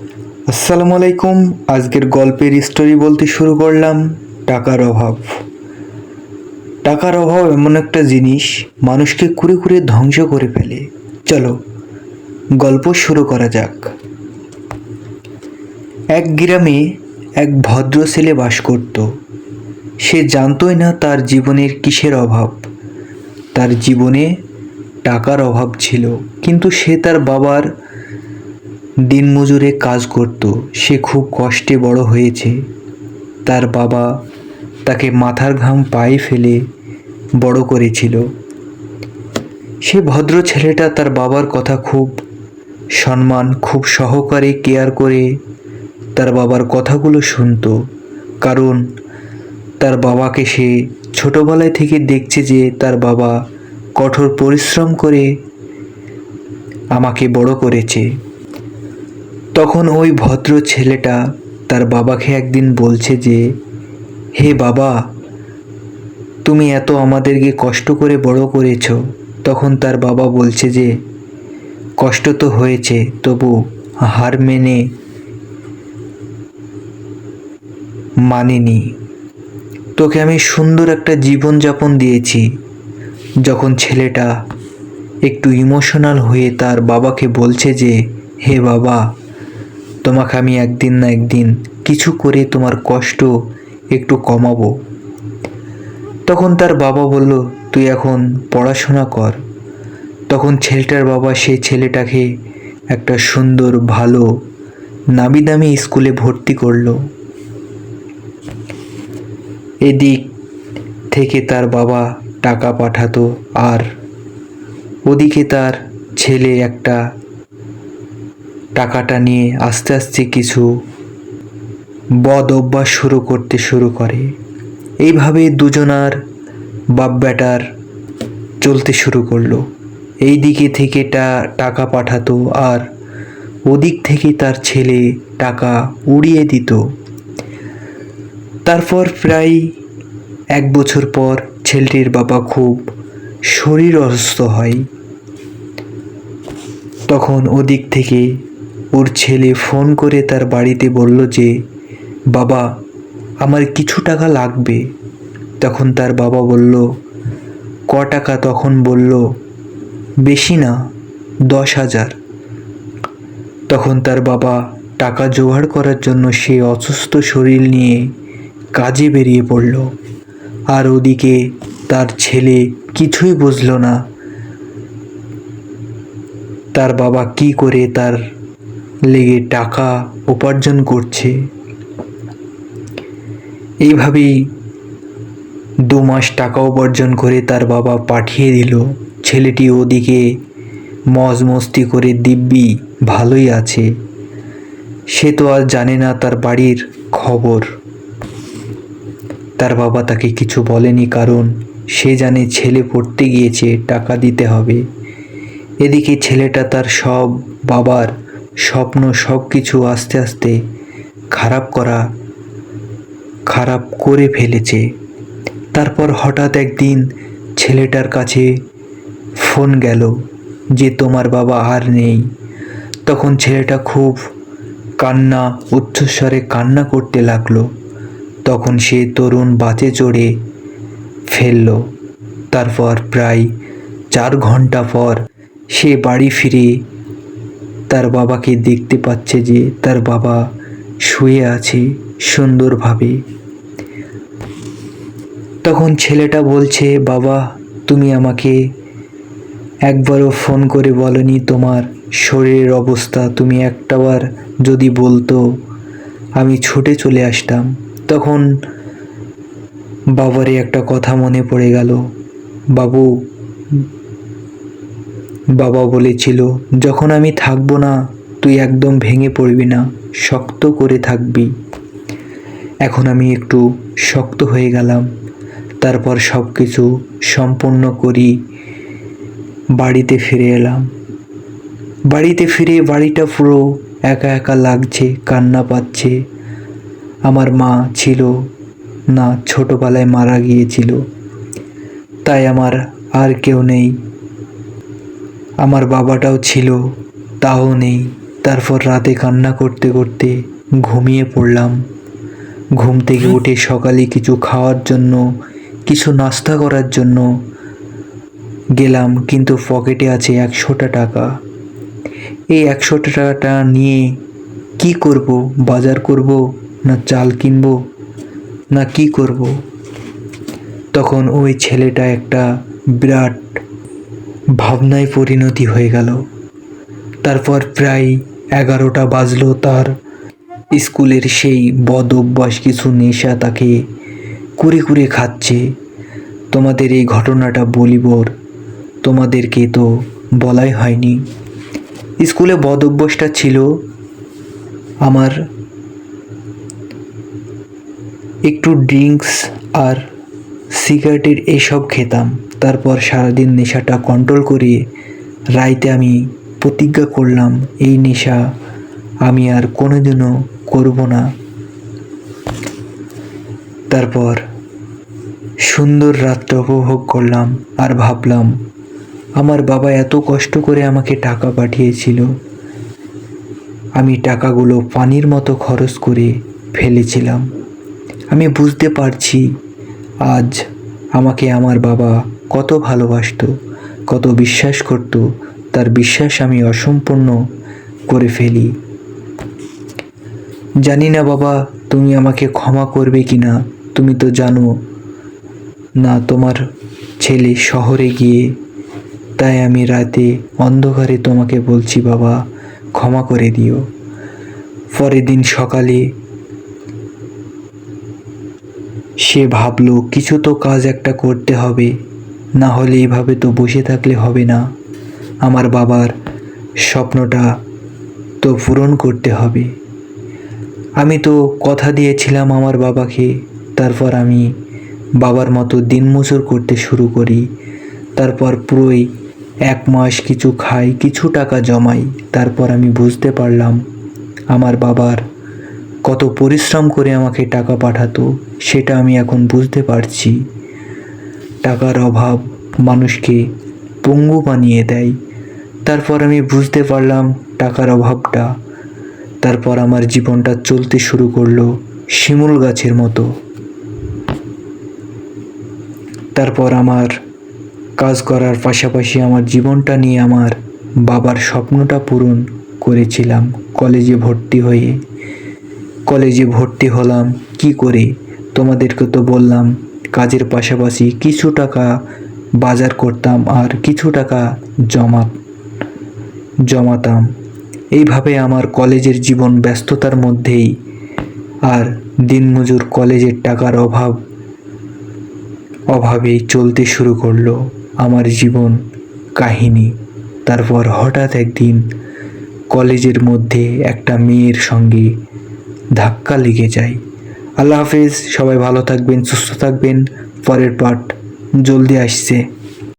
আসসালামু আলাইকুম। আজকের গল্পের স্টোরি বলতে শুরু করলাম টাকার অভাব। টাকার অভাব এমন একটা জিনিস মানুষকে কুরে কুরে ধ্বংস করে ফেলে। চলো গল্প শুরু করা যাক। এক গ্রামে এক ভদ্র ছেলে বাস করত। সে জানতই না তার জীবনের কিসের অভাব। তার জীবনে টাকার অভাব ছিল, কিন্তু সে তার বাবার দিনমজুরে কাজ করত। সে খুব কষ্টে বড় হয়েছে। তার বাবা তাকে মাথার ঘাম পায়ে ফেলে বড় করেছিল। সে ভদ্র ছেলেটা তার বাবার কথা খুব খুব সহকারে কেয়ার করে তার বাবার কথাগুলো শুনতো। কারণ তার বাবাকে সে ছোটবেলায় থেকে দেখছে যে তার বাবা কঠোর পরিশ্রম করে আমাকে বড় করেছে। তখন ওই ভদ্র ছেলেটা তার বাবাকে একদিন বলছে যে, হে বাবা, তুমি এত আমাদেরকে কষ্ট করে বড় করেছ। তখন তার বাবা বলছে যে, কষ্ট তো হয়েছে, তবু হার মানিনি। তোকে আমি সুন্দর একটা জীবনযাপন দিয়েছি। যখন ছেলেটা একটু ইমোশনাল হয়ে তার বাবাকে বলছে যে, হে বাবা, তোমাকে আমি একদিন না একদিন কিছু করে তোমার কষ্ট একটু কমাবো। তখন তার বাবা বলল, তুই এখন পড়াশোনা কর। তখন ছেলেটার বাবা সেই ছেলেটাকে একটা সুন্দর ভালো নামি দামি স্কুলে ভর্তি করলো। এদিক থেকে তার বাবা টাকা পাঠাতো, আর ওদিকে তার ছেলে একটা টাকাটা নিয়ে আস্তে আস্তে কিছু বদ অভ্যাস করতে শুরু করে। এইভাবে দুজনার বাপ বেটার চলতে শুরু করলো। এই দিকে থেকে টাকা পাঠাতো, আর ওদিক থেকে তার ছেলে টাকা উড়িয়ে দিত। তারপর প্রায় 1 বছর পর ছেলেটির বাবা খুব শরীর অসুস্থ হয়। তখন ওদিক থেকে ওর ছেলে ফোন করে তার বাড়িতে বলল যে, বাবা, আমার কিছু টাকা লাগবে। তখন তার বাবা বলল, ক টাকা? তখন বলল, বেশি না, 10,000। তখন তার বাবা টাকা জোগাড় করার জন্য সে অসুস্থ শরীর নিয়ে কাজে বেরিয়ে পড়ল। আর ওদিকে তার ছেলে কিছুই বুঝল না তার বাবা কি করে তার লেগে টাকা উপার্জন করছে। এইভাবেই 2 মাস টাকা উপার্জন করে তার বাবা পাঠিয়ে দিল। ছেলেটি ওদিকে মজ মস্তি করে দিব্যি ভালোই আছে। সে তো আর জানে না তার বাড়ির খবর। তার বাবা তাকে কিছু বলেনি, কারণ সে জানে ছেলে পড়তে গিয়েছে, টাকা দিতে হবে। এদিকে ছেলেটা তার সব বাবার স্বপ্ন সব কিছু আস্তে আস্তে খারাপ করে ফেলেছে। তারপর হঠাৎ একদিন ছেলেটার কাছে ফোন গেল যে, তোমার বাবা আর নেই। তখন ছেলেটা খুব উচ্চস্বরে কান্না করতে লাগলো। তখন সে তরুণ বাসে চড়ে ফেলল। তারপর প্রায় 4 ঘন্টা পর সে বাড়ি ফিরে তার বাবাকে দেখতে পাচ্ছে যে তার বাবা শুয়ে আছে সুন্দরভাবে। তখন ছেলেটা বলছে, বাবা, তুমি আমাকে একবারও ফোন করে বলনি তোমার শরীরের অবস্থা। তুমি একটাবার যদি বলতো, আমি ছুটে চলে আসতাম। তখন বাবারই একটা কথা মনে পড়ে গেল। বাবা বলেছিল, যখন আমি থাকবো না তুই একদম ভেঙে পড়বি না, শক্ত করে থাকবি। এখন আমি একটু শক্ত হয়ে গেলাম। তারপর সব কিছু সম্পন্ন করি বাড়িতে ফিরে এলাম। বাড়িতে ফিরে বাড়িটা পুরো একা একা লাগছে, কান্না পাচ্ছে। আমার মা ছিল না, ছোটবেলায় মারা গিয়েছিল, তাই আমার আর কেউ নেই। আমার বাবাটাও ছিল, তাও নেই। তারপর রাতে কান্না করতে করতে ঘুমিয়ে পড়লাম। ঘুম থেকে উঠে সকালে কিছু খাওয়ার জন্য, কিছু নাস্তা করার জন্য গেলাম, কিন্তু পকেটে আছে 100টা টাকা। এই 100টা টাকাটা নিয়ে কি করব? বাজার করব, না চাল কিনবো, না কি করব? তখন ওই ছেলেটা একটা বিরাট ভাবনায় পরিণতি হয়ে গেল। তারপর প্রায় 11টা বাজলো, তার স্কুলের সেই বদ অভ্যাস কিছু নেশা তাকে কুরে কুরে খাচ্ছে। তোমাদের এই ঘটনাটা বলিবর, তোমাদেরকে তো বলাই হয়নি। স্কুলে বদ অভ্যাসটা ছিল আমার একটু ড্রিঙ্কস আর সিগারেটের এসব খেতাম। তারপর সারাদিন নেশাটা কন্ট্রোল করে রাইতে আমি প্রতিজ্ঞা করলাম এই নেশা আমি আর কোনোদিনও করব না। তারপর সুন্দর রাতটা উপভোগ করলাম আর ভাবলাম আমার বাবা এত কষ্ট করে আমাকে টাকা পাঠিয়েছিল, আমি টাকাগুলো পানির মতো খরচ করে ফেলেছিলাম। আমি বুঝতে পারছি আজ আমাকে আমার বাবা কত ভালোবাসতো, কত বিশ্বাস করত। তার বিশ্বাস আমি অসম্পূর্ণ করে ফেলি। জানি না বাবা তুমি আমাকে ক্ষমা করবে কি না। তুমি তো জানো না তোমার ছেলে শহরে গিয়ে, তাই আমি রাতে অন্ধকারে তোমাকে বলছি বাবা ক্ষমা করে দিও। পরের দিন সকালে সে ভাবলো কিছু তো কাজ একটা করতে হবে, না হলে এভাবে তো বসে থাকলে হবে না। আমার বাবার স্বপ্নটা তো পূরণ করতে হবে। আমি তো কথা দিয়েছিলাম আমার বাবাকে। তারপর আমি বাবার মতো দিনমজুর করতে শুরু করি। তারপর পুরোই 1 মাস কিছু খাই, কিছু টাকা জমাই। তারপর আমি বুঝতে পারলাম আমার বাবার কত পরিশ্রম করে আমাকে টাকা পাঠাতো, সেটা আমি এখন বুঝতে পারছি। টাকার অভাব মানুষকে পঙ্গু বানিয়ে দেয়। তারপর আমি বুঝতে পারলাম টাকার অভাবটা। তারপর আমার জীবনটা চলতে শুরু করলো শিমুল গাছের মতো। তারপর আমার কাজ করার পাশাপাশি আমার জীবনটা নিয়ে আমার বাবার স্বপ্নটা পূরণ করেছিলাম। কলেজে ভর্তি হলাম কি করে? তোমাদেরকে তো বললাম কাজের পাশাপাশি কিছু টাকা বাজার করতাম আর কিছু টাকা জমাতাম। এইভাবে আমার কলেজের জীবন ব্যস্ততার মধ্যেই আর দিনমজুর কলেজের টাকার অভাবেই চলতে শুরু করলো আমার জীবন কাহিনী। তারপর হঠাৎ একদিন কলেজের মধ্যে একটা মেয়ের সঙ্গে ধাক্কা লেগে যায়। আল্লাহ হাফেজ, সবাই ভালো থাকবেন, সুস্থ থাকবেন। পরের পার্ট জলদি আসছে।